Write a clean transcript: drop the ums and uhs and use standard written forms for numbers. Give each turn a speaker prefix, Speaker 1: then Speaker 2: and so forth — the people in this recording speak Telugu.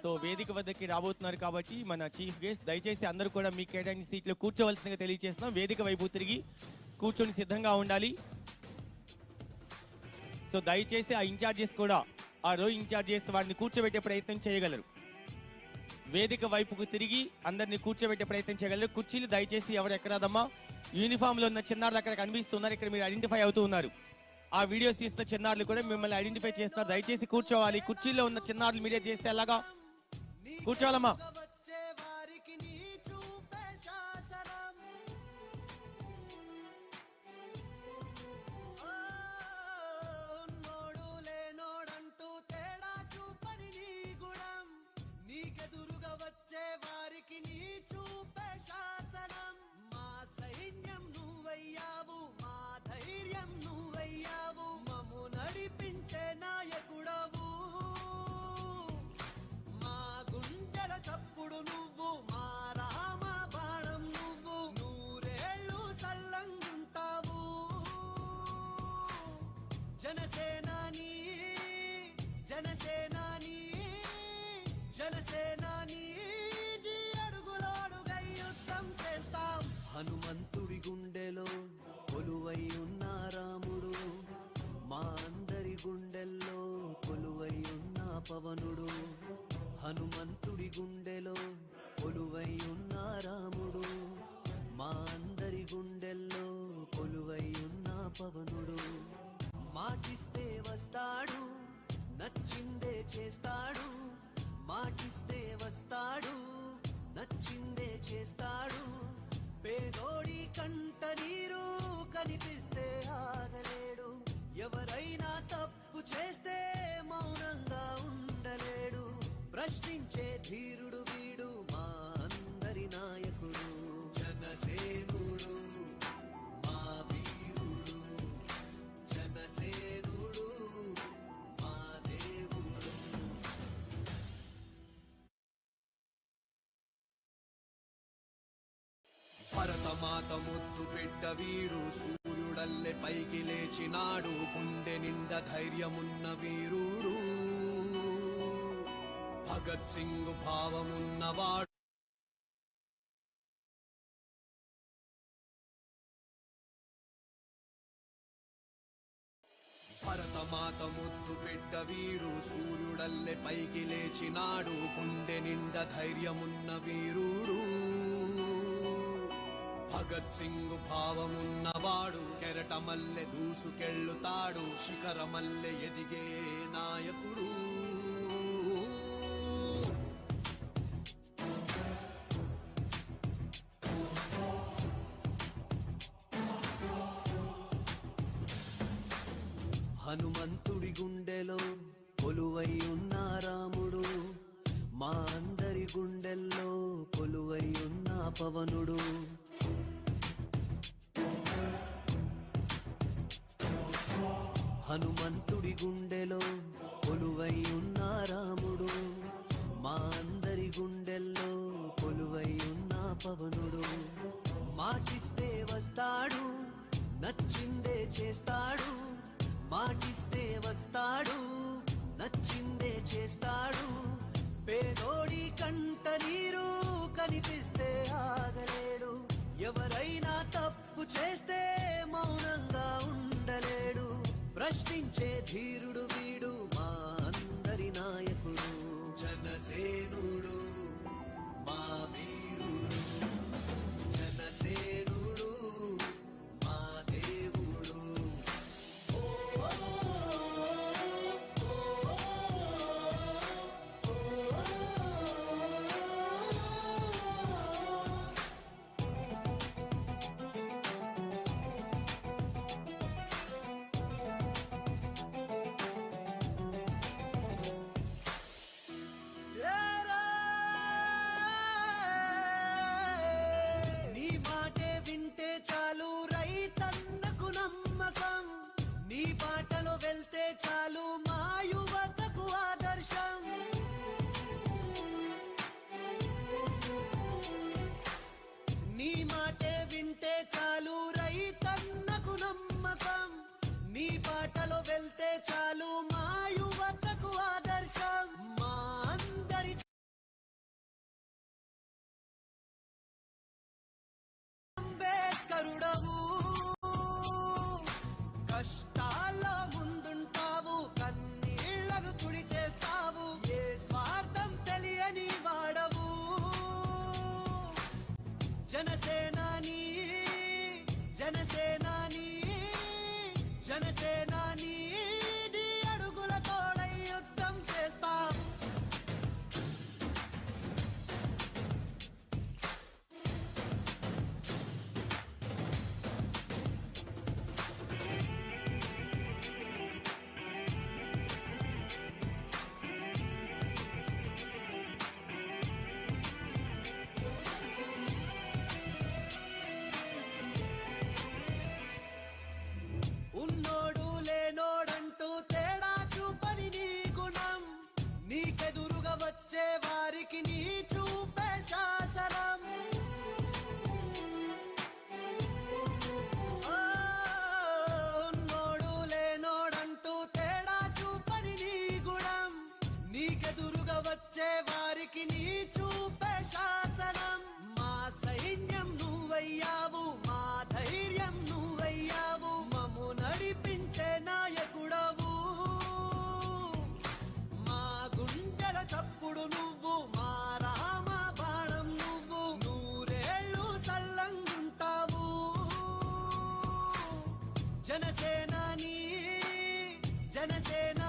Speaker 1: సో వేదిక వద్దకి రాబోతున్నారు కాబట్టి మన చీఫ్ గెస్ట్ దయచేసి అందరూ కూడా మీ కేటాయించిన సీట్లో కూర్చోవలసిందిగా తెలియజేస్తున్నాం. వేదిక వైపు తిరిగి కూర్చొని సిద్ధంగా ఉండాలి. సో దయచేసి ఆ ఇన్ఛార్జెస్ కూడా ఆ రో ఇన్ఛార్జెస్ వారిని కూర్చోబెట్టే ప్రయత్నం చేయగలరు. వేదిక వైపుకు తిరిగి అందరినీ కూర్చోబెట్టే ప్రయత్నం చేయగలరు. కుర్చీలు దయచేసి ఎవరు ఎక్కరాదమ్మా. యూనిఫామ్లో ఉన్న చిన్నారులు అక్కడ కనిపిస్తున్నారు. ఇక్కడ మీరు ఐడెంటిఫై అవుతూ ఉన్నారు. ఆ వీడియోస్ తీస్తున్న చిన్నారులు కూడా మిమ్మల్ని ఐడెంటిఫై చేస్తున్నారు. దయచేసి కూర్చోవాలి. కుర్చీలో ఉన్న చిన్నారులు మీరే చేస్తే ఎలాగా కూర్చోవాలమ్మా.
Speaker 2: చప్పుడు నువ్వు మా రామ బాణం నువ్వు నూరేళ్ళు సల్లంగుంటావు. జనసేనాని జనసేనాని జనసేనాని అడుగులో అడుగై యుద్ధం చేస్తాం. హనుమంతుడి గుండెలో కొలువై ఉన్న రాముడు, మా అందరి గుండెల్లో కొలువై ఉన్న పవనుడు. హనుమంతుడి గుండెలో కొలువై ఉన్న రాముడు, మా అందరి గుండెల్లో కొలువై ఉన్న పవనుడు. మాటిస్తే వస్తాడు, నచ్చిందే చేస్తాడు. మాటిస్తే వస్తాడు, నచ్చిందే చేస్తాడు. పేదోడి కంట నీరు కనిపిస్తే ఆగలేడు. ఎవరైనా తప్పు చేస్తే మౌనంగా ఉండలేడు. ప్రశ్నించే ధీరుడు వీడు, మా అందరి నాయకుడు. జనసేనుడు మా వీరుడు, జనసేనుడు మా దేవుడు. భరతమాత ముద్దు బిడ్డ వీడు, సూర్యుడల్లె పైకి లేచినాడు. గుండె నిండా ధైర్యమున్న వీరుడు, భగత్ సింగ్ భావమున్నవాడు. భరతమాత ముద్దు బిడ్డ వీడు, సూర్యుడల్లె పైకి లేచినాడు. గుండె నిండా ధైర్యమున్న వీరుడు, భగత్ సింగ్ భావమున్నవాడు. కెరటమల్లె దూసుకెళ్ళుతాడు, శిఖరమల్లె ఎదిగే నాయకుడు. హనుమంతుడి గుండెలో కొలువై ఉన్న రాముడు, మా అందరి గుండెల్లో కొలువై ఉన్న పవనుడు. హనుమంతుడి గుండెలో కొలువై ఉన్న రాముడు, మా అందరి గుండెల్లో కొలువై ఉన్న పవనుడు. మాటిస్తే వస్తాడు, నచ్చిందే చేస్తాడు. మాటిస్తే వస్తాడు, నచ్చిందే చేస్తాడు. పేదోడి కంట నీరు కనిపిస్తే ఆగలేడు. ఎవరైనా తప్పు చేస్తే మౌనంగా ఉండలేడు. ప్రశ్నించే ధీరుడు వీడు, మా అందరి నాయకుడు. జనసేనుడు మా వీరుడు, జనసేనుడు మా దేవుడు. వెళ్తే చాలు మా యువతకు ఆదర్శం. నీ మాటే వింటే చాలు రైతన్నకు నమ్మకం. నీ బాటలో వెళ్తే చాలు మా యువతకు ఆదర్శం. ఉన్నోడు లేనోడంటూ తేడా చూపని నీ గుణం, నీకెదురుగా వచ్చే వారికి నీ చూపే శాసనం. ఓ, ఉన్నోడు లేనోడంటూ తేడా చూపని నీ గుణం, నీకెదురుగా వచ్చే వారికి నీ చూపే శాసనం. మా సైన్యం నువ్వయ్యావు, మా ధైర్యం నువ్వయ్యావు, మమ్ము నడిపించే నాయకుడవు. మా గుండెల చప్పుడు నువ్వు, మా రామ బాణం నువ్వు, నూరేళ్ళు సల్లంగుంటావు. జనసేనాని జనసేన